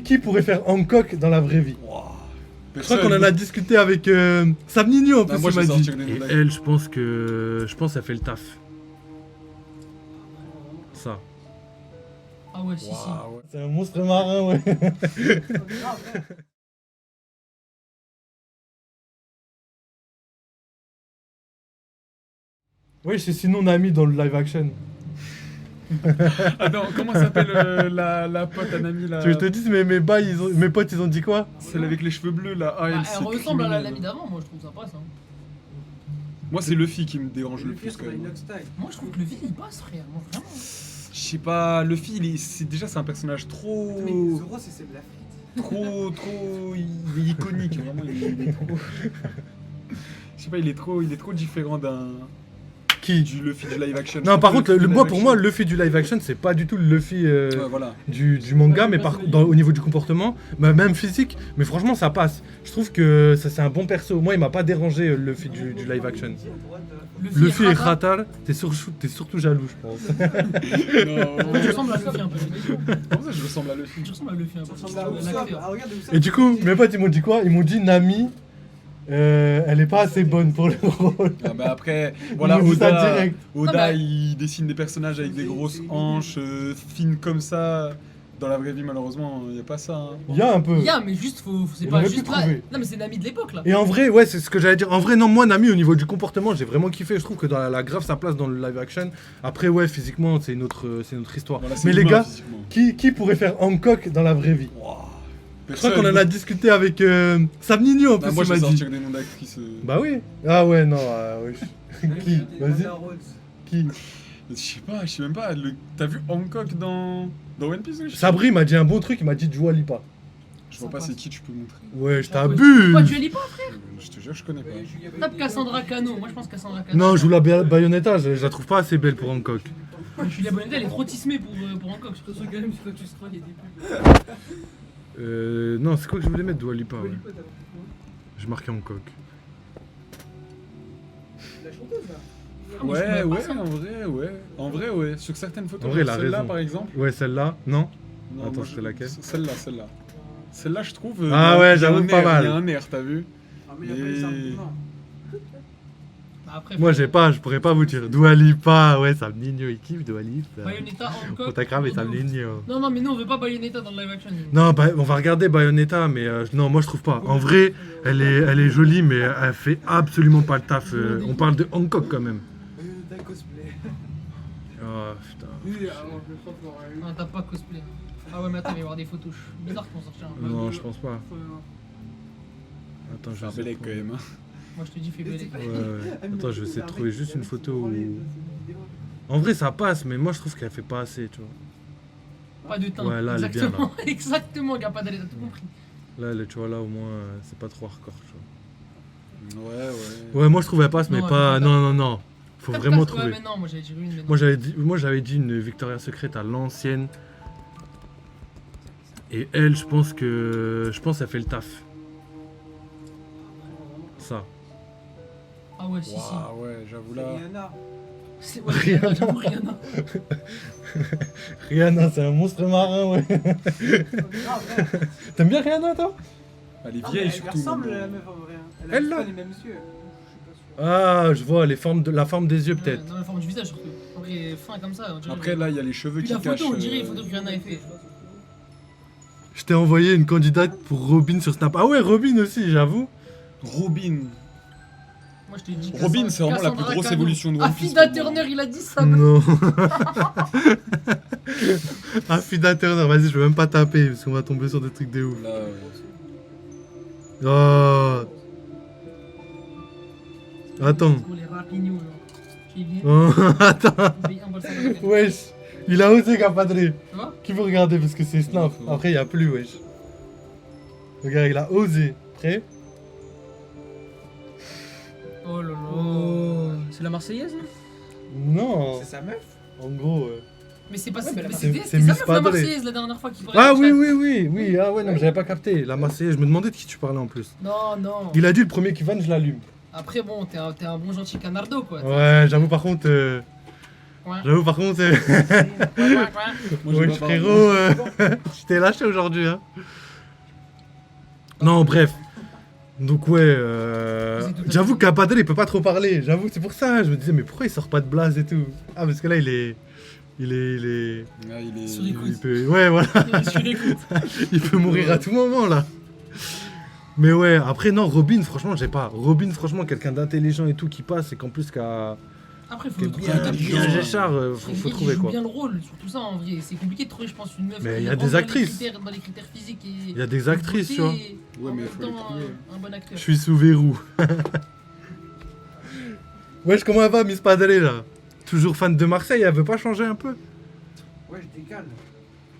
Qui pourrait faire Hancock dans la vraie vie? Wow. Je crois qu'on en a discuté avec Sam Nino en plus, moi, il m'a je vais dit. sortir des noms Et elle, je pense qu'elle fait le taf. Ça. Ah ouais, si, si. Wow, ouais. C'est un monstre marin, ouais. Oui, c'est sinon Nami dans le live action. Attends, comment s'appelle la pote Anami là? Tu veux que je te dise, mes potes, ils ont dit quoi? Celle avec les cheveux bleus là. Ah, Bah, c'est elle ressemble à criminel. l'ami d'avant, moi je trouve ça passe. Hein. Moi, c'est Luffy qui me dérange le plus quand même. Moi je trouve que le vie il passe, frère. Moi vraiment. Je sais pas, Luffy, déjà c'est un personnage trop. Mais Zoro, c'est de la frite. Trop. Il est iconique, vraiment. Il est trop. Je sais pas, il est trop différent Qui? du Luffy du live action. Non, par contre, Luffy du live pour moi, action. le Luffy du live action, c'est pas du tout le Luffy Ouais, voilà. du manga, mais au niveau du comportement, bah, même physique, mais franchement, ça passe. Je trouve que ça c'est un bon perso. Moi, il m'a pas dérangé le Luffy du live action. Luffy et Rata. Rata, t'es surtout jaloux, je pense. Moi je ressemble à Luffy un peu. Comment ça, je ressemble à Luffy? Je ressemble à Luffy un peu. Ça ressemble à Usopp. Ah, regarde Usopp. Et du coup, mes potes, ils m'ont dit quoi? Ils m'ont dit Nami, elle est pas assez bonne pour le rôle. Ah bah après, voilà, Ils m'ont dit ça Oda, direct. Oda Ah bah- il dessine des personnages avec des grosses hanches, fines comme ça. Dans la vraie vie, malheureusement, il n'y a pas ça. Hein. Il y a un peu. Il y a, mais juste c'est Il pas aurait pu juste là. trouver. Non mais c'est Nami de l'époque là. Et en vrai, ouais, c'est ce que j'allais dire. En vrai, non, moi, Nami, au niveau du comportement, j'ai vraiment kiffé. Je trouve que dans la grave, sa place dans le live action. Après, ouais, physiquement, c'est une autre histoire. Voilà, c'est Mais les humain, gars, physiquement. qui pourrait faire Hancock dans la vraie vie? Wow. Je crois qu'on en a discuté avec Sam Nino en plus, Moi, il je m'a vais dit. sortir des noms d'actrices. Bah oui. Ah ouais, non, ouais. Qui? Vas-y. Qui? Je sais même pas. T'as vu Hancock dans One Piece? Oui, Sabri m'a dit un bon truc, il m'a dit Dua Lipa. Je vois pas c'est qui tu peux montrer. Ouais, je Pas t'abuse. tu lis pas. Je te jure, je connais pas. Tape Cassandra Cano. Moi je pense Cassandra Cano. Non, je joue la Bayonetta, je la trouve pas assez belle pour Hancock. Julia Bonetta elle est trop tismée pour Hancock. Je te quand même quand tu scrolles il y a des pubs. Non, c'est quoi que je voulais mettre Dua Lipa, ouais. Je marquais Hancock. La chanteuse là. Ah, moi, je connais Ouais, pas ça. en vrai, ouais. Sur certaines photos, En vrai, il a celle-là raison. par exemple. Ouais, celle-là, non? Non, Attends, moi, c'était laquelle? Celle-là. Celle-là, je trouve. Ah ouais, il y a j'avoue, un pas air, mal. Il y a un air, t'as vu? Ah, mais il y a pas les arguments. Après, Moi, je pourrais pas vous dire. Dua Lipa, ouais, Sam Nino, il kiffe Dua Lipa. Bayonetta, Hancock. On t'a cramé Sam Nino. Non, mais nous on veut pas Bayonetta dans le live action. Non, bah, on va regarder Bayonetta, mais non, moi je trouve pas. En vrai, elle est jolie, mais elle fait absolument pas le taf. On parle de Hancock quand même. T'as cosplay. Oh putain. Oui, avant, je crois qu'on aurait eu. Non, t'as pas cosplay. Ah ouais, mais attends, il va y avoir des photos bizarres qui vont sortir. Non, je pense pas. Attends, je C'est vais un bel essayer egg de quand trouver. même. Hein. Moi je te dis, fais belle. Ouais. Attends, je vais essayer de trouver juste une photo où. En vrai, ça passe, mais moi je trouve qu'elle fait pas assez, tu vois. Pas de teint. Ouais, là, elle est bien, Exactement, exactement, gars, pas d'aller, t'as tout compris. Là, tu vois, là au moins, c'est pas trop hardcore, tu vois. Ouais. Ouais, moi je trouve elle passe, mais Non, pas. elle fait pas. Non. Faut vraiment Ouais, trouver. mais non, moi j'avais dit une, mais non. Moi j'avais dit une Victoria's Secret à l'ancienne. Et elle, je pense qu'elle fait le taf. Ça. Ah ouais, si, si. Waouh, ouais, j'avoue là. Rihanna. C'est ouais, Rihanna. j'avoue, Rihanna. Rihanna, c'est un monstre marin, ouais. Ah, frère. T'aimes bien Rihanna, toi? Elle est Ah, mais vieille elle surtout. ressemble mais la bon. meuf en vrai. hein. Elle, a là pas les mêmes yeux. Je suis pas sûr. Ah, je vois la forme des yeux, peut-être. Ouais, dans la forme du visage surtout. En vrai, fin comme ça. On dirait, Après, là, il y a les cheveux puis qui la cachent. photo, on dirait une photo que Rihanna a fait. Je t'ai envoyé une candidate pour Robin sur Snap. Ah ouais, Robin aussi, j'avoue. Robin. Moi je t'ai dit. Robin, c'est vraiment la plus Cassandra grosse Cano. évolution de One Piece. Affida pour moi. Turner, il a dit ça. Non. Affida Turner, vas-y, je vais même pas taper parce qu'on va tomber sur des trucs de ouf. Là, Oh. Attends. Pour les rapignons, genre. Tu es bien. Oh, attends. Mais un bol ça va. Wesh. Il a osé Capadré. Tu vois? Qui veut regarder parce que c'est Snap. Après, il n'y a plus, wesh. Regarde, il a osé. Prêt? Oh là là. C'est la Marseillaise là? Non. C'est sa meuf. En gros. Mais c'est pas Ouais, mais la c'est c'était Miss ça meuf la Padré. Marseillaise la dernière fois qu'il Ah oui. Ah ouais, non, j'avais pas capté. La Marseillaise, je me demandais de qui tu parlais en plus. Non, non. Il a dit le premier qui vanne, je l'allume. Après, bon, t'es un bon gentil canardo quoi. Ouais, j'avoue, par contre. J'avoue, par contre, Moi, j'ai ouais, pas frérot, je t'ai lâché aujourd'hui, hein. Non, bref. Donc ouais, j'avoue qu'Apadré il peut pas trop parler, j'avoue, c'est pour ça, je me disais mais pourquoi il sort pas de blaze et tout. Ah parce que là il est... Ah, il est... Sur les coudes. il peut... Ouais voilà, Sur écoute. il peut mourir à tout moment là. Mais ouais, après non, Robin franchement j'ai pas. Robin franchement quelqu'un d'intelligent et tout qui passe et qu'en plus qu'à... Après, faut Qui est trouver bien, un top bien qui- Géchard, Faut faut trouver joue quoi. bien le rôle, surtout ça en vrai. C'est compliqué de trouver, je pense, une meuf. Mais qui il y a rentre des dans les actrices. Dans les critères physiques et. Il y a des actrices, tu vois. et Ouais, en mais même faut les temps, trouver. un bon acteur. Je suis sous verrou. Wesh, comment elle va Miss Padré là? Toujours fan de Marseille, elle veut pas changer un peu? Ouais, je décale.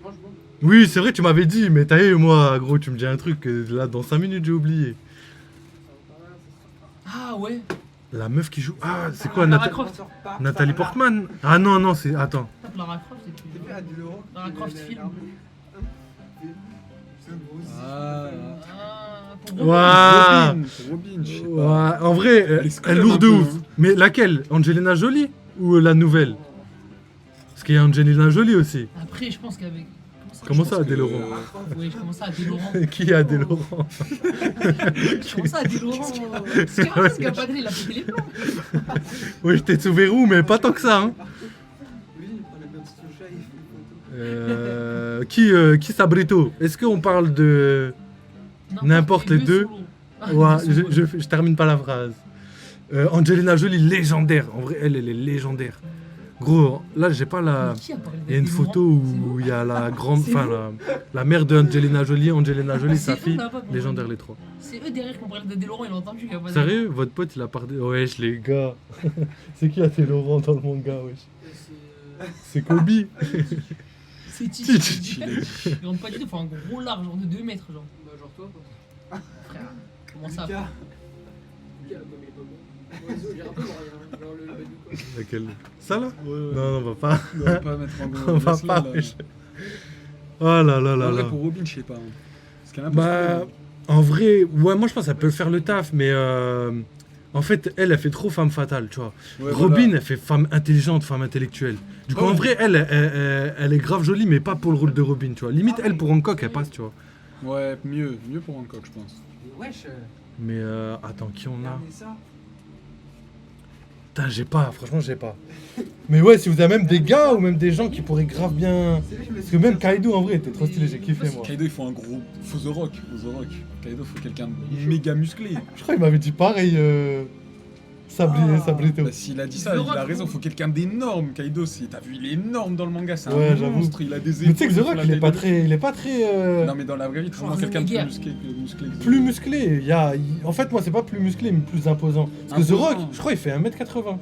Franchement. Oui, c'est vrai, tu m'avais dit, mais t'as eu, moi, gros, tu me dis un truc, là, dans 5 minutes, j'ai oublié. Ah ouais. La meuf qui joue. Ah, c'est quoi, Lara Nata- Croft. Nathalie Portman? Ah non, non, c'est. Attends. Tape Lara Croft et puis. Lara Croft film. Ah, Ah, pour Ouah. Robin, je sais pas. Ouais, en vrai, Elle est elle lourde de un peu, ouf. hein. Mais laquelle? Angelina Jolie ou la nouvelle? Parce qu'il y a Angelina Jolie aussi. Après, je pense qu'avec. Comment ça, pense que- Adèle Laurent? Oui, je commence à Adèle Laurent. Qui est Adèle Laurent? Je commence à Adèle Laurent. C'est grave parce qu'Apadré, il a pété les plombs. Oui, j'étais sous verrou, mais pas tant que ça, hein. Oui, il prenait bien ce chat, il fait une photo. Qui Sabrito? Est-ce qu'on parle de. N'importe les deux. solo. Ouais, Des solos. je termine pas la phrase. Angelina Jolie, légendaire. En vrai, elle est légendaire. Gros, là, j'ai pas la. Mais qui a parlé Il y a une d'Adèle photo Laurent C'est où vous il y a la grande. C'est Enfin, vous la mère de Angelina Jolie, C'est sa eux, fille. là-bas, qu'on Légendaire, parle. les trois. C'est eux derrière qu'on parlait d'Adèle Laurent, il a entendu qu'il a pas Sérieux? Votre pote, il a parlé. Wesh, les gars. C'est qui Adèle Laurent dans le manga, wesh? C'est Kobe. C'est Titi. Il a dit. Il rentre pas du tout, il faut un gros large, genre de 2 mètres, genre. Bah, genre toi, quoi. Frère, comment ça Lucas. Lucas, comme il est pas bon. Oiseau, j'ai un peu rien. Genre le badou, quoi. Laquelle? Ça là? Ouais, ouais. Non, on va pas. On va pas mettre en On va glace, pas, là. wesh. Oh là là là En vrai, là. pour Robin, je sais pas. hein. Parce qu'elle a un peu Bah, trop- en vrai, ouais, moi je pense qu'elle peut faire le taf, mais en fait, elle fait trop femme fatale, tu vois. Ouais, Robin, voilà. elle fait femme intelligente, femme intellectuelle. Du coup, Ouais. en vrai, elle est grave jolie, mais pas pour le rôle de Robin, tu vois. Limite, elle pour Hancock, elle passe, tu vois. Ouais, mieux pour Hancock, je pense. Mais wesh, Mais attends, qui on a? regardez ça. Putain, j'ai pas, franchement, j'ai pas. Mais ouais, si vous avez même des gars ou même des gens qui pourraient grave bien. C'est lui, je me Parce suis que même dit, Kaido, en vrai, était trop stylé, j'ai kiffé, moi. Kaido, il faut un gros. Faut The Rock. Kaido, faut quelqu'un de méga musclé. Je crois qu'il m'avait dit pareil, Sabrito. Bah, s'il a dit ça, The il Rock, a raison. Faut quelqu'un d'énorme. Kaido, t'as vu, il est énorme dans le manga. C'est Ouais, un j'avoue. monstre. Il a des épaules. Mais tu sais que The sur Rock, la il est taille pas de- très. Il est pas très. Non, mais dans la vraie vie, trouve quelqu'un de Schwarzenegger. musclé. Plus musclé, en fait moi c'est pas plus musclé mais plus imposant. Parce que The Imposant. Rock, je crois il fait 1m80.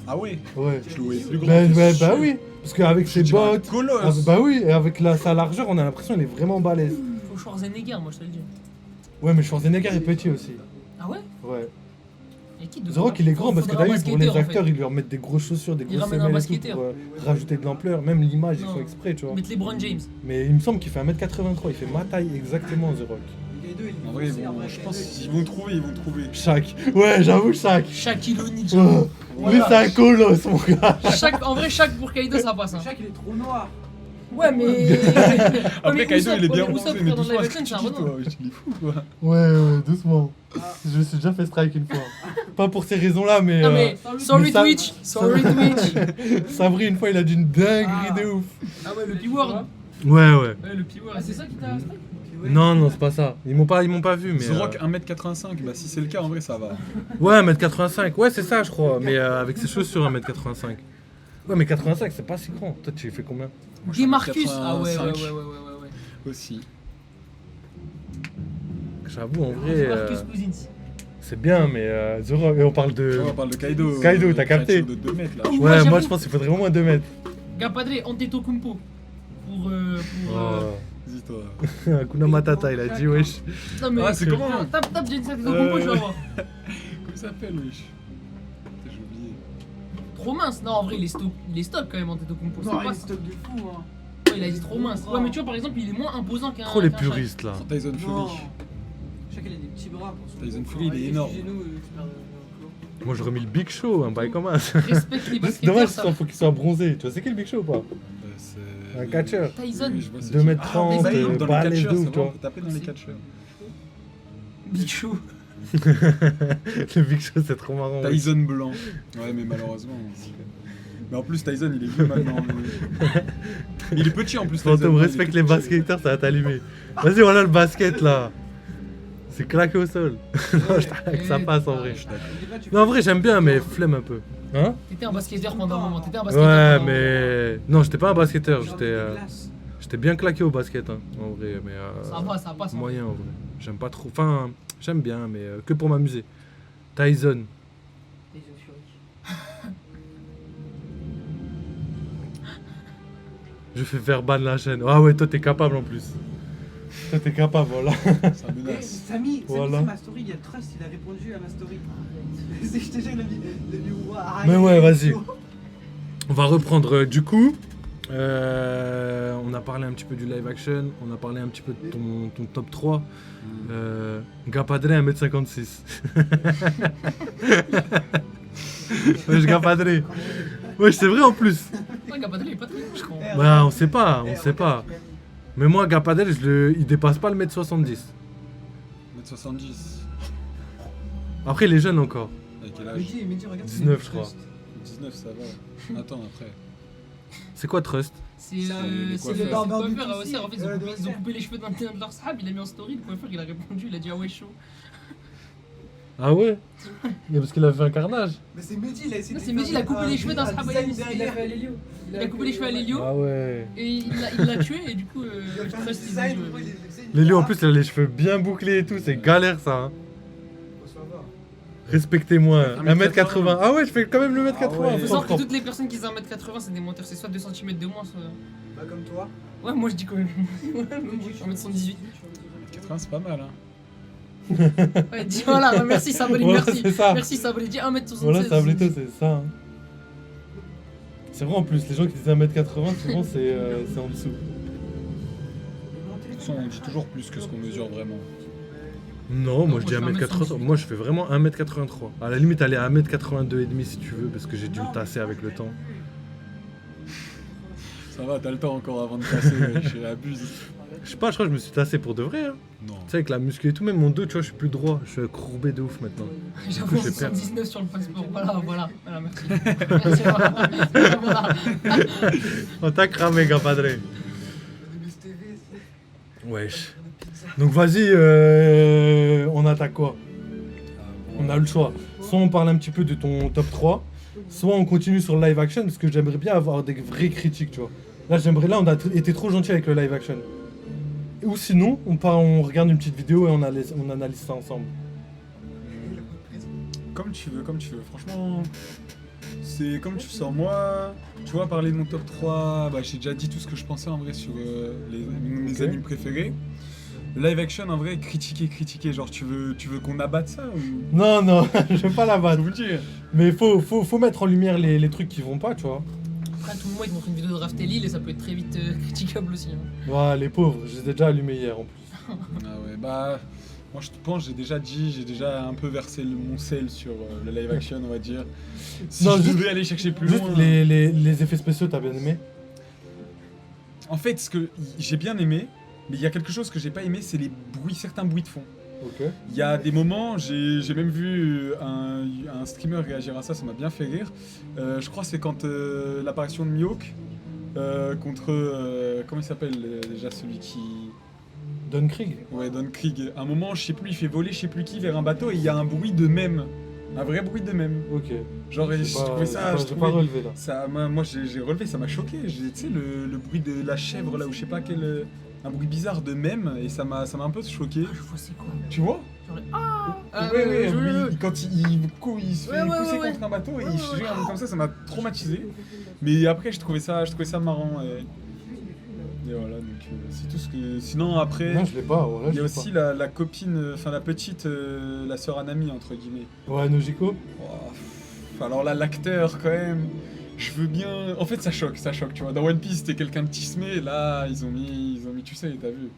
Ah ouais. Ouais. Je le voyais plus grand. Bah, t'es bah, sûr. bah oui, parce qu'avec ses Je dirais un bottes, colosse. bah oui, et avec sa largeur on a l'impression qu'il est vraiment balèze. Faut Schwarzenegger, moi je te le dis. Ouais mais Schwarzenegger est petit aussi. Ah ouais? Ouais. Et qui The Rock il est grand parce que Faudra t'as un vu pour les basketteur, en acteurs fait. ils lui remettent des grosses chaussures, des Il grosses ramène un semelles et tout basketteur. pour rajouter de l'ampleur, même l'image ils Non. font exprès tu vois. Mettre LeBron James. Mais il me semble qu'il fait 1m83, il fait ma taille exactement The Rock. Kaido, il est En vrai, foncé, bon, après, je Kaido, pense il- qu'ils vont trouver. Shaq, ouais j'avoue Shaq. Shaquille O'Neal. Oh, Voilà. lui c'est un colosse mon gars. En vrai, chaque pour Kaido ça passe. Hein. Le chat, il est trop noir. Ouais, mais. Après, Kaido, il est bien Usopp, bronzé, frère, mais dans doucement, live ce action, que c'est tu un dis, toi, bonhomme. wesh, il est fou, quoi. Ouais, doucement. Ah. Je me suis déjà fait strike une fois. Pas pour ces raisons-là, mais. Non, mais. Sorry mais ça- Twitch. Sorry Twitch. Sabri, une fois, il a dit une dinguerie Ah. de ouf. Ah ouais, le P-word. Ouais, ouais. Ouais, le P-word. Ah, c'est ça qui t'a strike Puis ouais. Non, non, c'est pas ça. Ils m'ont pas vu, mais. The Rock 1m85, bah si c'est le cas, en vrai, ça va. Ouais, 1m85. Ouais, c'est ça, je crois. Mais avec ses chaussures, 1m85. Ouais, mais 85, c'est pas si grand. Toi, tu fais combien? Moi, je suis Demarcus. 1m85 Ah ouais. aussi. J'avoue, en vrai. Demarcus Cousins. C'est bien, mais The Rock. Et on parle de. On parle de Kaido. Kaido, t'as capté. De 2 mètres, là. Ouais, Ouais, j'avoue. moi, je pense qu'il faudrait au moins 2 mètres. Gapadre Antetokounmpo. Pour. Oh. Vas-y, toi. Hakuna Matata, il a dit, wesh. Non, mais. Ah, c'est comment Tape Jensen Antetokounmpo, je vais voir. Comment il s'appelle, wesh Putain, j'ai oublié. Trop mince. Non, en vrai, il est stock quand même Antetokounmpo. Non, Ça il est passe. stock de fou, hein. Ouais, il a dit trop mince. Ouais, mais tu vois, par exemple, il est moins imposant qu'un. Trop les qu'un Shaq. puristes, là. Tyson Non. Fury. Chaque il a des petits bras pour son. Tyson pour Fury, il est arrêter énorme. ses genoux, expert de clos. Moi j'aurais mis le Big Show, un bail comme ça. Respecte les C'est basketteurs, dommage, ça. faut qu'il soit bronzé. Tu vois, c'est qui le Big Show ou pas? C'est... Un catcheur. Tyson. Oui, je vois c'est 2 qui. m Ah, mais 30, ça y est, dans les balèze de catcheurs, ouf, c'est tu bon, vois. on peut taper dans les catcheurs. Big Show. Le Big Show, c'est trop marrant. ouais. Tyson blanc. Ouais, mais malheureusement. Mais en plus, Tyson, il est vieux maintenant. mais- Il est petit en plus. Fantôme, Tyson, il est respecte tout les petit. basketteurs, ça va t'allumer. Vas-y, voilà le basket là. C'est claqué au sol. Non, je t'arrête que ça passe en vrai. Je suis d'accord. Non, en vrai, j'aime bien, mais flemme un peu. Hein? T'étais un basketteur pendant un moment. T'étais un basketteur. Ouais, pendant un mais. Non, j'étais pas un basketteur, Genre j'étais. des glaces. J'étais bien claqué au basket, hein, en vrai, mais. moment. Ça passe. Moyen en vrai. J'aime pas trop. Enfin, j'aime bien, mais que pour m'amuser. Tyson. Je fais faire ban la chaîne. Ah ouais, toi t'es capable en plus. Toi t'es capable, voilà. Ça Eh, menace. Samy, Voilà. c'est ma story, il y a Trust, il a répondu à ma story. Je te jure, il a mis ouah, Mais il ouais, est vas-y. chaud. On va reprendre du coup. On a parlé un petit peu du live action, on a parlé un petit peu de ton top 3. Gapadre 1m56. Wesh Gapadre. Wesh c'est vrai en plus. Ouais, Gapadre, il est pas très je crois. Bah on sait pas, on sait pas. Mais moi Gapadre, il dépasse pas le 1m70. 1m70. Après il est jeune encore. Avec quel âge? Mehdi, regarde. 19 c'est je crois. Trust. 19, ça va. Attends, après. C'est quoi Trust? C'est les le coiffeurs. barbeur du du coiffeur. PC. En fait, ils ont coupé les cheveux d'un de leurs sahab. Il a mis en story. Le coiffeur, il a répondu. Il a dit ah ouais, chaud. Ah ouais? Mais parce qu'il a fait un carnage. Mais c'est Mehdi, il a essayé Non, de c'est Mehdi, il a coupé les cheveux d'un design sahaba. derrière. Il a coupé les cheveux à Lélio. Ah ouais. Et il l'a tué. Et du coup, Il a fait un Trust, ils ont design, dit, pourquoi il faisait une Lélio en barre. plus il a les cheveux bien bouclés et tout, c'est galère ça. Hein. Faut savoir. Respectez-moi. 1m80. 1m80. Ah ouais, je fais quand même le 1m80. Ah ouais. faut faut savoir que propre. toutes les personnes qui ont 1m80, c'est des menteurs. C'est soit 2 cm de moins, soit. Bah, comme toi. Ouais, moi je dis quand même. Ouais, même moi, je suis 1m118. 80, c'est pas mal, hein. Ouais, dis voilà, merci Sabrine, Voilà, merci. c'est ça. Merci Sabrine, dis 1m76. Voilà, ça c'est ça. Hein. C'est vrai en plus, les gens qui disent 1m80, souvent c'est en dessous. De toute façon, on dit toujours plus que ce qu'on mesure vraiment. Non, moi je dis moi, je fais 1m80. Moi je fais vraiment 1m83. À la limite, aller à 1m82 et demi si tu veux, parce que j'ai dû me tasser avec le temps. Ça va, t'as le temps encore avant de passer, je abuse. Je sais pas, je crois que je me suis tassé pour de vrai. Hein. Non. Tu sais, avec la muscu et tout, même mon dos, tu vois, je suis plus droit. Je suis courbé de ouf maintenant. J'avoue, J'ai perdu. 79 sur le passeport. Voilà, merci. Merci, voilà. On t'a cramé, Gapadre. Wesh. Donc vas-y, on attaque quoi? On a le choix. Soit on parle un petit peu de ton top 3, soit on continue sur le live action, parce que j'aimerais bien avoir des vraies critiques, tu vois. Là, on a été trop gentil avec le live action. Ou sinon, on regarde une petite vidéo et on analyse ça ensemble. Comme tu veux. Franchement, c'est comme tu sens. Moi, tu vois, parler de mon top 3, bah, j'ai déjà dit tout ce que je pensais en vrai sur mes Ok. animes préférés. Le live action, en vrai, critiquer. Genre, tu veux qu'on abatte ça ou... Non, non, je vais pas la Je battre. vous le dire. Mais faut mettre en lumière les trucs qui vont pas, tu vois. Après, tout le monde, ils te montrent une vidéo de Raftelil et ça peut être très vite critiquable aussi. Hein. Ouais, les pauvres, je les ai déjà allumés hier en plus. Ah ouais, bah... Moi, je pense, j'ai déjà un peu versé mon sel sur le live action, on va dire. Si Non, je juste- devais aller chercher plus Juste loin... les effets spéciaux, t'as bien aimé? En fait, ce que j'ai bien aimé, mais il y a quelque chose que j'ai pas aimé, c'est certains bruits de fond. Ok. Il y a des moments, j'ai même vu un streamer réagir à ça, ça m'a bien fait rire. Je crois que c'est quand l'apparition de Mihawk contre... comment il s'appelle déjà celui qui... Don Krieg. Ouais, Don Krieg. À un moment, je sais plus, il fait voler je sais plus qui vers un bateau et il y a un bruit de même. Un vrai bruit de même. Ok. Genre, je trouvais ça... J'ai pas relevé là. Ça, moi j'ai relevé, ça m'a choqué. Tu sais, le bruit de la chèvre là, ou je sais pas quel. Un bruit bizarre de même, et ça m'a un peu choqué. Ah, je vois c'est quoi. Tu vois? Genre, ah Ouais, je- oui, quand il se fait Ouais, pousser ouais. contre un bateau et Ouais, il ouais, gère ouais. comme ça m'a traumatisé. Mais après, je trouvais ça marrant. Et voilà, donc c'est tout ce que. Sinon, après, Non, je l'ai pas. Ouais, il y a je l'ai aussi la copine, enfin la petite, la sœur Anami, entre guillemets. pas. Ouais, Nojiko. Oh, alors là, l'acteur, quand même, je veux bien. En fait, ça choque, tu vois. Dans One Piece, c'était quelqu'un de tismé, là, ils ont mis, tu sais, t'as vu.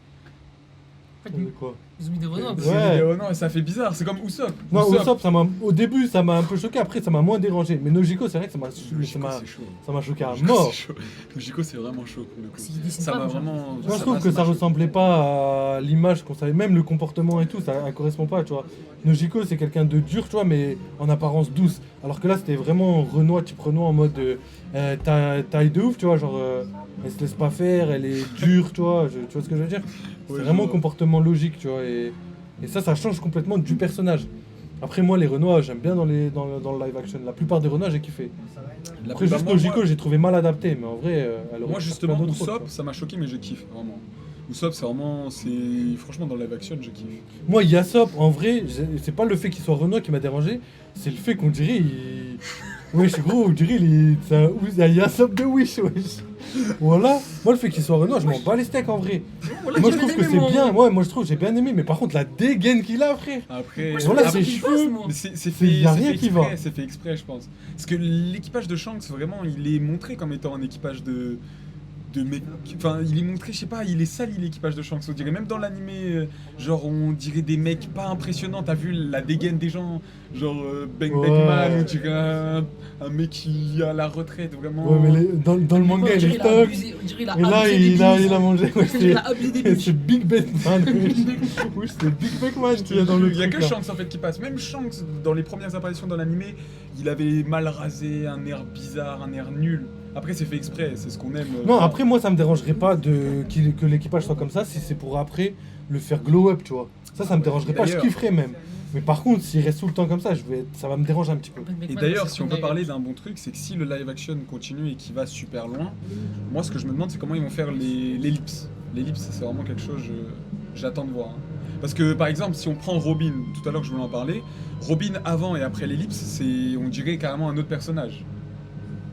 Quoi. Ils ont mis des Renois. C'est Ouais. non, ça fait bizarre, c'est comme Usopp. Non, Usopp, au début, ça m'a un peu choqué, après, ça m'a moins dérangé. Mais Nojiko, c'est vrai que ça C'est chaud. m'a choqué à Nojiko, mort. c'est chaud. Nojiko, c'est vraiment chaud pour le coup. S'ils dessinent Ça pas m'a comme ça. vraiment. Moi, je trouve m'a- que ça m'a choqué. ressemblait pas à l'image qu'on savait, même le comportement et tout, ça correspond pas, tu vois. Nojiko, c'est quelqu'un de dur, tu vois, mais en apparence douce. Alors que là, c'était vraiment Renoir, type Renoir en mode taille de ouf, tu vois, genre elle se laisse pas faire, elle est dure, tu vois, tu vois ce que je veux dire. C'est Ouais, je vraiment vois. comportement logique, tu vois, et ça change complètement du personnage. Après, moi, les Renois, j'aime bien dans le live action. La plupart des Renois, j'ai kiffé. La Après, plupart- juste moi, Nojiko, j'ai trouvé mal adapté, mais en vrai, elle aurait Moi pu faire justement, plein d'autres rôles, Usopp, ça m'a choqué, mais je kiffe vraiment. Usopp, c'est vraiment. Franchement, dans le live action, je kiffe. Moi, Yasop, en vrai, c'est pas le fait qu'il soit Renoir qui m'a dérangé, c'est le fait qu'on dirait. Wesh, gros, on dirait c'est un Yasop de Wish, wesh. Voilà. Moi, le fait qu'il soit Renoir, je m'en bats les steaks en vrai. Voilà, Moi, j'ai je trouve bien que aimé, c'est moi. bien. Ouais, moi, je trouve que j'ai bien aimé, mais par contre, la dégaine qu'il a, frère. Après. Voilà, Moi, ses je cheveux. passe, moi. Mais c'est y fait, a c'est rien fait qui exprès, va. c'est fait exprès, je pense. Parce que l'équipage de Shanks, vraiment, il est montré comme étant un équipage de mecs. Enfin, il est montré, je sais pas, il est sali l'équipage de Shanks. On dirait même dans l'animé, genre on dirait des mecs pas impressionnants. T'as vu la dégaine des gens, genre Bang Ouais. Bangman, on dirait un mec qui est à la retraite, vraiment. Ouais, mais dans le manga, On il dirait est il a stock. abusé, on dirait il a Et là, abusé des il a bises. mangé. Ouais, Il a abusé des c'est bises. Big Batman. Oui, c'est Big Batman qui est dans le Il y a truc. que là. Shanks en fait qui passe. Même Shanks, dans les premières apparitions dans l'animé, il avait mal rasé, un air bizarre, un air nul. Après, c'est fait exprès, c'est ce qu'on aime. Non, après, moi, ça me dérangerait pas que l'équipage soit comme ça si c'est pour après le faire glow up, tu vois. Ça me dérangerait pas, je D'ailleurs. kifferais même. Mais par contre, s'il reste tout le temps comme ça, ça va me déranger un petit peu. Et d'ailleurs, si on peut parler d'un bon truc, c'est que si le live action continue et qu'il va super loin, moi ce que je me demande c'est comment ils vont faire l'ellipse. L'ellipse, c'est vraiment quelque chose, j'attends de voir. Hein. Parce que par exemple, si on prend Robin, tout à l'heure je voulais en parler, Robin avant et après l'ellipse, on dirait carrément un autre personnage.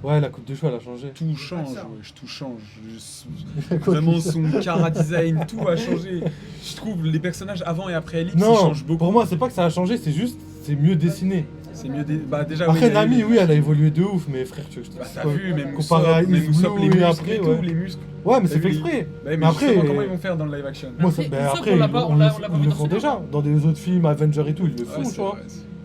Ouais, la coupe de cheveux, elle a changé. Tout change, wesh, tout change. Vraiment son chara design, tout a changé. Je trouve les personnages avant et après ellipse, ils Non, changent beaucoup. pour moi, c'est pas que ça a changé, c'est mieux dessiné. C'est mieux. Bah déjà, Après, il y a eu Nami, les- oui, elle a évolué de ouf, mais frère, tu veux que je te Bah dise t'as quoi vu, même comparé à Usopp, même Is Usopp, Blue les et muscles après, et tout, ouais. les muscles. Ouais, mais T'as c'est vu fait exprès. Ouais, mais Mais après, justement, comment ils vont faire dans le live action Moi, Après, bah, Usopp, après, on l'a pas- on l'a pas vu le dans font ce déjà. film. Dans des autres films, Avengers et tout, ils le Ouais, font, c'est tu vois. vrai.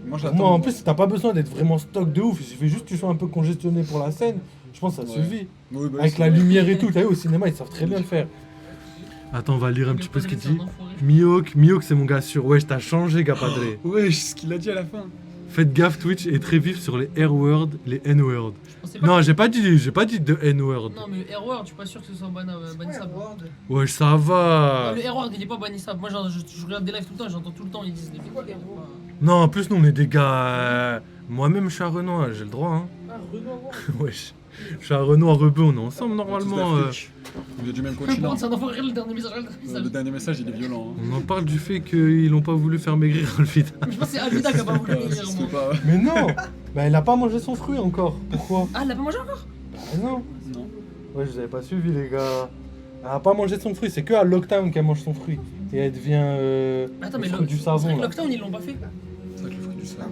Moi, Pour j'attends. moi, en plus, t'as pas besoin d'être vraiment stock de ouf. Il suffit juste que tu sois un peu congestionné pour la scène. Je pense que ça Ouais. suffit. Ouais, bah, Avec c'est la vrai. lumière et tout, t'as vu, au cinéma, ils savent très bien le faire. Attends, on va lire un Le petit peu ce qu'il padré, dit. c'est un enfoiré. Mihawk, c'est mon gars sûr. Wesh, t'as changé, Gapadre. Ouais, ce qu'il a dit à la fin. Faites gaffe, Twitch est très vif sur les R-words, les N-words. Je pensais pas Non, que- j'ai pas dit de N-word. Non, mais Airward, je suis pas sûr que ce soit bannissable. Wesh, ça va. Le Airward, il est pas bannissable. Moi, je regarde des lives tout le temps, j'entends tout le temps, ils disent des trucs. Non, en plus, nous, on est des gars. Moi-même, je suis un Renoir, j'ai le droit, hein. Ah, Renoir. Wesh. Je suis un Renoir rebeu, on est ensemble normalement. Il est du même Par continent. contre, c'est un enfoiré le dernier message. Le dernier message, il est violent. Hein. On en parle du fait qu'ils n'ont pas voulu faire maigrir Alvida. Je pense que c'est Alvida qui a pas voulu Ah, maigrir, ça se moi. fait pas. Mais non. Bah, elle a pas mangé son fruit encore. Pourquoi? Ah, elle l'a pas mangé encore? Bah non. Non. Ouais, je vous avais pas suivi, les gars. Elle a pas mangé son fruit, c'est que à Lockdown qu'elle mange son fruit. Et elle devient Attends, le mais fruit du c'est savon. vrai que Là. Lockdown, ils l'ont pas fait. C'est vrai que le fruit du savon.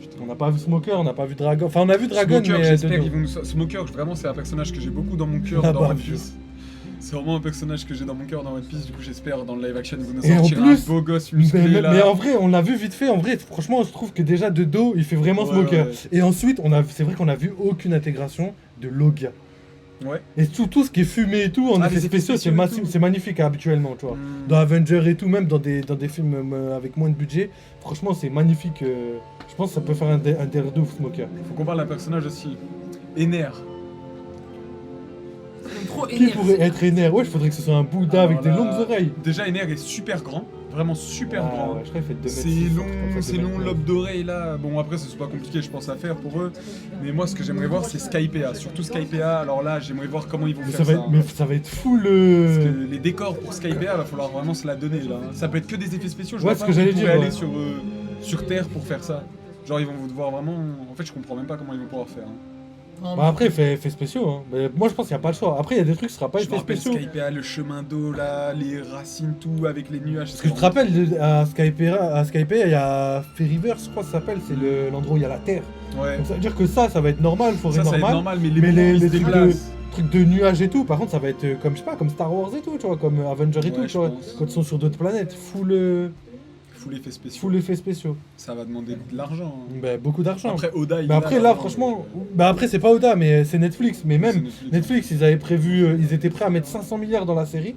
putain. On n'a pas vu Smoker, on n'a pas vu Dragon. Enfin, on a vu Dragon, Smoker, mais. j'espère de- qu'ils vont nous... Smoker, vraiment, c'est un personnage que j'ai beaucoup dans mon cœur Ah dans bah, One Piece. C'est vraiment un personnage que j'ai dans mon cœur dans One Piece. Du coup, j'espère dans le live action, ils vont nous Et en sortir plus, un beau gosse musclé mais, là. mais en vrai, on l'a vu vite fait. En vrai, franchement, on se trouve que déjà de dos, il fait vraiment Ouais, Smoker. ouais. Et ensuite, c'est vrai qu'on a vu aucune intégration de Logia. Ouais. Et tout ce qui est fumé et tout, en Ah, effets les effets spéciaux, spéciaux et tout. c'est magnifique habituellement, tu vois. Hmm. Dans Avenger et tout, même dans des films avec moins de budget, franchement, c'est magnifique. Je pense que ça peut faire un DR de ouf, Smoker. Faut qu'on parle d'un personnage aussi. Ener. Ils ont trop Qui énervé. pourrait être Ener? Ouais, il faudrait que ce soit un Bouddha avec des Alors là, longues oreilles. Déjà, Ener est super grand. Vraiment super Ah, grand. ouais, je crois qu'il fait 2 C'est mètres long, 6, c'est long lobe d'oreille là. Bon après c'est pas compliqué je pense à faire pour eux. Mais moi ce que j'aimerais voir c'est Skypea. Surtout Skypea, alors là j'aimerais voir comment ils vont Mais faire ça. ça va être full. Parce que les décors pour Skypea va falloir vraiment se la donner là. Ça peut être que des effets spéciaux, je Ouais, vois ce pas que où ils j'allais pourraient dire, aller ouais. sur Terre pour faire ça. Genre ils vont devoir vraiment... En fait je comprends même pas comment ils vont pouvoir faire. Hein. Non, Bah après, fait spéciaux. Hein. Mais moi, je pense qu'il n'y a pas le choix. Après, il y a des trucs qui ne sera pas Je me effets rappelle spéciaux. Skypea, le chemin d'eau là, les racines tout avec les nuages. Parce que je te rappelle, à Skypea, il y a Fairyverse, je crois que ça s'appelle. C'est l'endroit où il y a la Terre. Ouais. Donc ça veut dire que ça va être normal, forêt Ça va être normale. normal mais les Mais moments où ils se trucs déplacent. truc de nuages et tout. Par contre, ça va être comme, je sais pas, comme Star Wars et tout, tu vois, comme Avengers et Ouais, tout, je tu vois. pense. Quand ils sont sur d'autres planètes, Full effet spéciaux. full effets spéciaux. Ça va demander de l'argent. hein. Bah, beaucoup d'argent. Après, Oda, il Mais a après, là, l'argent, franchement, donc, bah après, c'est pas Oda, mais c'est Netflix. Mais c'est même Netflix, ils avaient prévu, ils étaient prêts à mettre 500 milliards dans la série.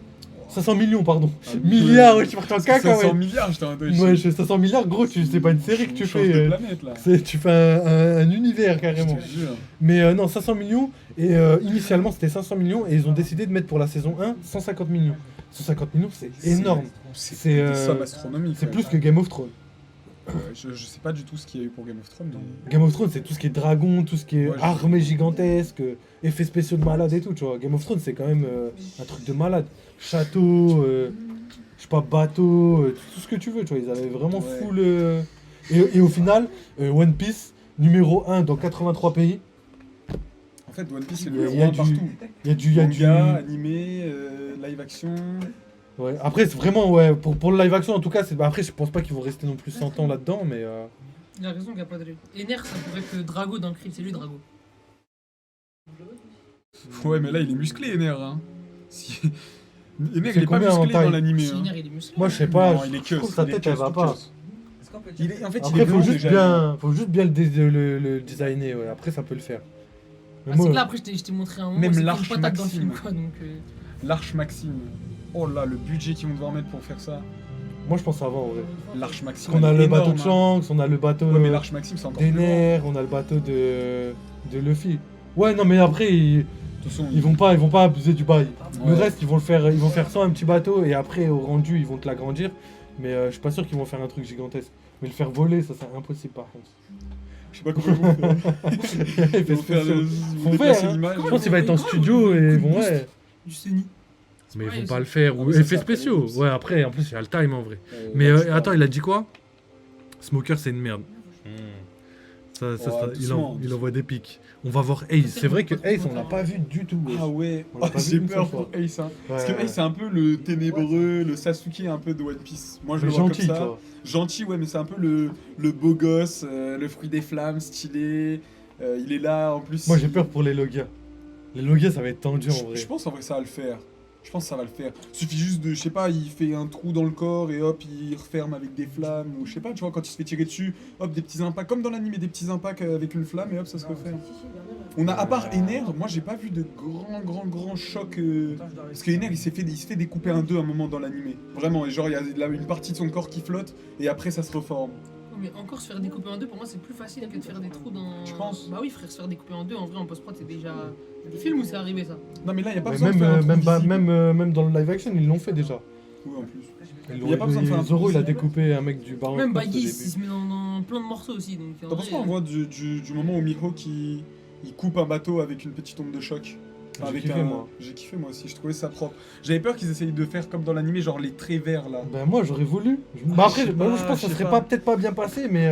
500 millions, pardon. Ah, Milliards, ouais, tu parles en Parce que caca, 500 ouais. milliards, j'étais un peu. Ouais, 500 milliards, gros, c'est pas une série que tu change fais. de planète, là. Tu fais un univers carrément. Je te jure. Mais non, 500 millions. Et initialement, c'était 500 millions. Et ils ont décidé de mettre pour la saison 1 150 millions. 150 millions, c'est énorme. C'est C'est, des sommes astronomiques. C'est ouais. plus que Game of Thrones. Ouais, je sais pas du tout ce qu'il y a eu pour Game of Thrones, mais. Game of Thrones, c'est tout ce qui est dragon, tout ce qui est Ouais, armée gigantesque, effets spéciaux de malade et tout, tu vois. Game of Thrones, c'est quand même un truc de malade. Château, je sais pas, bateau, tout ce que tu veux, tu vois. Ils avaient vraiment Ouais. full. Et au final, One Piece, numéro 1 dans 83 pays. En fait, One Piece, c'est Il le y a numéro 1 du- partout. Il y a du. Manga, animé, live action. Ouais. Après, c'est vraiment, ouais, pour le live action, en tout cas, après, je pense pas qu'ils vont rester non plus 100 ans là-dedans, mais. Il a raison qu'il n'y a pas de règle. Ener, ça pourrait être Drago dans Krill, c'est lui Drago. Ouais, mais là, il est musclé, Ener. Hein. Si... Ener, C'est il est pas combien en musclé taille dans l'animé. Si hein. Ener, il est musclé. Moi, je sais pas, Non, il est je trouve que sa il est tête, elle queue, va tout pas. queue. Il est, en fait, Après, il est blanc, faut déjà. juste bien le designer, ouais. Après, ça peut le faire. Mais Ah, c'est moi, que là, après, je t'ai montré un moment, Même c'est l'Arche une patate dans le film, Maxime. quoi, donc... L'Arche Maxime. Oh là, le budget qu'ils vont devoir mettre pour faire ça. moi, je pense avant, en vrai. L'Arche Parce Maxime. qu'on a elle est le bateau de énorme, Shanks, on a le bateau hein. Ouais, mais l'Arche Maxime, c'est encore plus grand. d'Ener, on a le bateau de Luffy. Ouais, non, mais après, De toute façon, ils vont pas abuser du bail. Le Ouais. reste, ils vont faire sans un petit bateau et après, au rendu, ils vont te l'agrandir. Mais je suis pas sûr qu'ils vont faire un truc gigantesque. Mais le faire voler, ça, c'est impossible par contre. Je sais pas comment ils vont faire. Ils Ils vont faire le. Font Ils vont déplacer faire, hein. l'image. Je pense qu'il va être en studio et ils vont, ouais. Du Sony. Mais ils pareil, vont pas ça. le faire. Ah, Ou mais ça, effets c'est après les spéciaux. clips. Ouais, après, en plus, il y a le time en vrai. Euh, Mais là, je attends, parle. il a dit quoi? Smoker, c'est une merde. Ça, Oh, doucement, il envoie des pics. On va voir Ace. C'est vrai que Ace, on l'a pas vu du tout. Ah ouais, On l'a pas vu j'ai une peur seule pour Ace. Hein. Parce que Ouais, Ace, c'est un peu le ténébreux, le Sasuke un peu de One Piece. Moi, je mais le vois gentil, comme ça. toi. Gentil, ouais, mais c'est un peu le beau gosse, le fruit des flammes, stylé. Il est là, en plus. Moi, j'ai peur pour les Logia. Les Logia, ça va être tendu en vrai. Je pense en vrai ça va le faire. Je pense que ça va le faire. Suffit juste de, je sais pas, il fait un trou dans le corps et hop, il referme avec des flammes. Ou je sais pas, tu vois, quand il se fait tirer dessus, hop, des petits impacts. Comme dans l'anime, des petits impacts avec une flamme et hop, ça se referme. On a, à part Ener, moi j'ai pas vu de grand choc. Parce que Ener, il se fait découper en deux à un moment dans l'animé. Vraiment, et genre, il y a une partie de son corps qui flotte et après ça se reforme. Mais encore se faire découper en deux, pour moi, c'est plus facile que de faire des trous dans... Tu penses? Bah oui, frère, se faire découper en deux, en vrai, en post-prod, c'est déjà... Il y a des films où c'est arrivé, ça. Non, mais là, il y a pas Mais besoin de faire un trou visible. même dans le live action, ils l'ont fait déjà. Oui, en plus. Ils Y a pas besoin de faire un Zoro, trou il a visible. découpé un mec du Baron. Même Craft au Baggy, il début. se met dans plein de morceaux aussi, donc... en T'en penses vrai, quoi en vrai du moment où Mihawk il coupe un bateau avec une petite onde de choc? J'ai Avec kiffé, moi. J'ai kiffé moi aussi, je trouvais ça propre. J'avais peur qu'ils essayent de faire comme dans l'animé, genre les traits verts là. Ben moi, j'aurais voulu. Bah après, je sais bah, pas, je pense que je ça sais serait pas. peut-être pas bien passé, mais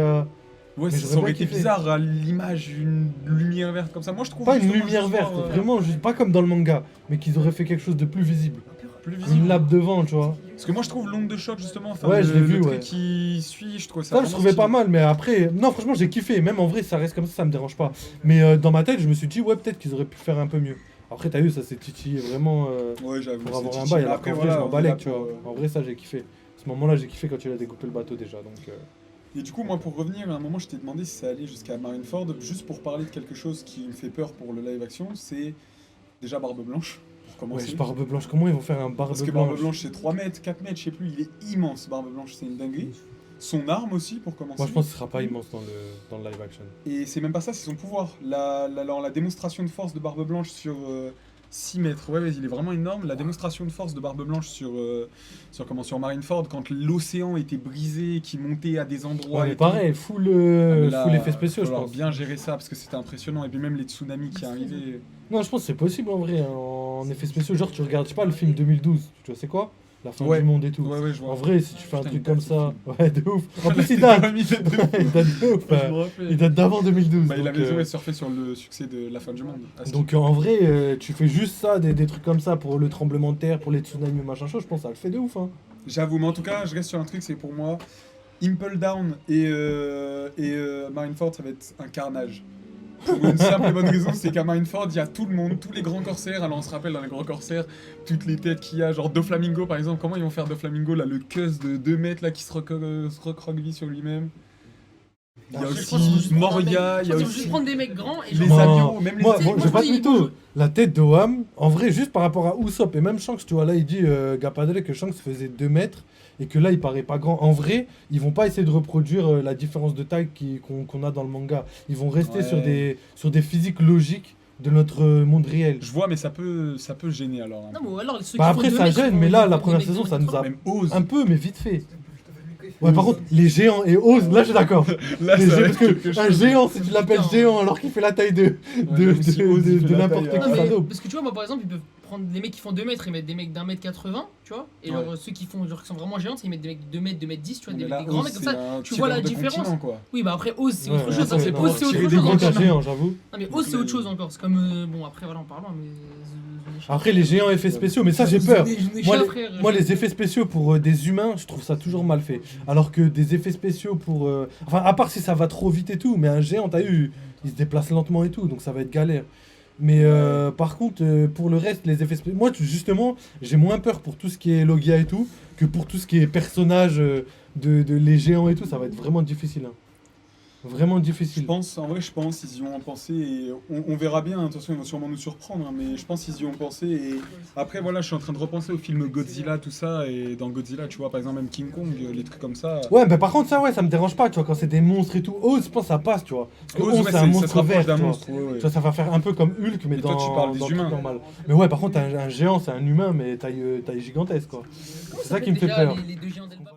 Ouais, mais ça j'aurais aurait bien été kiffé. bizarre à l'image une lumière verte comme ça. Moi je trouve pas une justement, lumière verte, justement, vraiment, juste pas comme dans le manga, mais qu'ils auraient fait quelque chose de plus visible. plus Une visible. lame devant, tu vois. Parce que moi je trouve l'onde de choc justement, enfin Ouais, le, je l'ai le vu, trait ouais. qui suit, je trouve ça Ça, je vraiment trouvais pas stylé. mal, mais après, non, franchement, j'ai kiffé. Même en vrai, ça reste comme ça me dérange pas. Mais dans ma tête, je me suis dit, ouais, peut-être qu'ils auraient pu faire un peu mieux. Après, t'as vu, ça s'est titillé vraiment Ouais, j'avoue. pour c'est avoir un titillé. bail. Alors Après, qu'en vrai, voilà, je m'en on est là balèque, tu vois. pour, En vrai, ça, j'ai kiffé. À ce moment-là, j'ai kiffé quand il a découpé le bateau déjà. Donc, Et du coup, moi, pour revenir, à un moment, je t'ai demandé si ça allait jusqu'à Marineford, juste pour parler de quelque chose qui me fait peur pour le live action, c'est déjà Barbe Blanche, pour commencer. ouais, Barbe Blanche, comment ils vont faire un Barbe Parce que Blanche Barbe Blanche, c'est 3 mètres, 4 mètres, je sais plus, il est immense, Barbe Blanche, c'est une dinguerie. Son arme aussi, pour commencer. Moi, je pense que ce sera pas immense dans le live action. Et c'est même pas ça, c'est son pouvoir. La démonstration de force de Barbe Blanche sur 6 mètres. Ouais, il est vraiment énorme. La démonstration de force de Barbe Blanche sur Marineford, quand l'océan était brisé, qui montait à des endroits. Ouais, mais et pareil, full tout. Mais là, effets spéciaux, il je va falloir pense. bien gérer ça parce que c'était impressionnant. Et puis même les tsunamis qui arrivaient. Non, je pense que c'est possible en vrai, hein, en effets spéciaux. Genre, tu regardes, je sais pas, le film 2012, tu vois, c'est quoi? La fin Ouais. du monde et tout. Ouais, je vois. En vrai, si tu fais un Putain, truc il comme date, ce ça, ouais, de ouf. En plus, il Là, date. il date de Il date de ouf. Je me rappelle. Il date d'avant 2012. Bah, il donc, avait ouais, surfé sur le succès de la fin du monde. à ce donc, en vrai, tu fais juste ça, des trucs comme ça pour le tremblement de terre, pour les tsunamis, machin chose, je pense que ça le fait de ouf. Hein. J'avoue, mais en tout cas, je reste sur un truc, c'est pour moi, Impel Down et Marineford, ça va être un carnage. Pour une simple et bonne raison, c'est qu'à Mindford, il y a tout le monde, tous les grands corsaires. Alors on se rappelle dans les grands corsaires, toutes les têtes qu'il y a, genre Doflamingo par exemple. Comment ils vont faire Doflamingo là, le cuss de 2 mètres là qui se recroqueville sur lui-même. Il y a Ah, aussi Moria, il y a Ils vont aussi juste prendre des mecs grands et les genre. avions, même les Moi, moi, bon, je vais pas te ils mytho. vont- La tête de Wham, en vrai, juste par rapport à Usopp et même Shanks, tu vois, là il dit Gapadre que Shanks faisait 2 mètres et que là il paraît pas grand. En vrai, ils vont pas essayer de reproduire la différence de taille qu'on a dans le manga. Ils vont rester Ouais. sur des physiques logiques de notre monde réel. Je vois, mais ça peut gêner alors. Non, mais alors ceux Bah qui après, font ça 2 mètres, gêne, ils mais vont- là, ils la vont première des mecs saison, de ça nous 1m80. a Même Ose. un peu, mais vite fait. Ouais, Ouais, par contre, les géants et Oz, là je suis d'accord. Là, Les ça va géants, être parce quelque que un chose. géant, si tu l'appelles Putain. géant alors qu'il fait la taille de j'avoue, si Oz, il fait la n'importe taille, qui, Non, ça mais dope. parce que tu vois, moi par exemple, ils peuvent prendre des mecs qui font 2 mètres et mettre des mecs d'1m80, tu vois. Et genre Ouais. ceux qui font genre qui sont vraiment géants, ils mettent des mecs de 2 mètres, 2m10, tu vois, Mais des là, grands Ose, mecs comme c'est ça. un tu vois la tireur de différence. continent, quoi. Oui, bah après Oz c'est Ouais, autre ouais, chose, ça, c'est Oz pour c'est tirer autre des chose Des grands encore. grands géants, j'avoue. Non mais Oz c'est autre chose encore, c'est comme bon après voilà on parle loin mais Après, les géants effets spéciaux, mais ça j'ai peur. Moi, frère. Moi, les effets spéciaux pour des humains, je trouve ça toujours mal fait. Alors que des effets spéciaux pour. Enfin, à part si ça va trop vite et tout, mais un géant, t'as eu, il se déplace lentement et tout, donc ça va être galère. Mais par contre, pour le reste, les effets spéciaux. Moi, justement, j'ai moins peur pour tout ce qui est Logia et tout, que pour tout ce qui est personnages de les géants et tout, ça va être vraiment difficile. Hein. Vraiment Je difficile. pense, en vrai, je pense qu'ils y ont pensé et on verra bien, attention, ils vont sûrement nous surprendre, hein, mais je pense qu'ils y ont pensé et après, voilà, je suis en train de repenser au film Godzilla, tout ça, et dans Godzilla, tu vois, par exemple, même King Kong, les trucs comme ça. Ouais, mais par contre, ça, ouais, ça me dérange pas, tu vois, quand c'est des monstres et tout. Oh, je pense que ça passe, tu vois. Parce que Oz, Oz, ouais, c'est un ça se monstre rapproche vert, d'un tu vois. monstre, ouais, ouais. Tu vois, ça va faire un peu comme Hulk, mais Et dans, toi, tu parles des dans le truc humains. normal. Mais ouais, par contre, un géant, c'est un humain, mais taille gigantesque, quoi. C'est ça qui me fait peur. Les 2 géants d'Elbaf.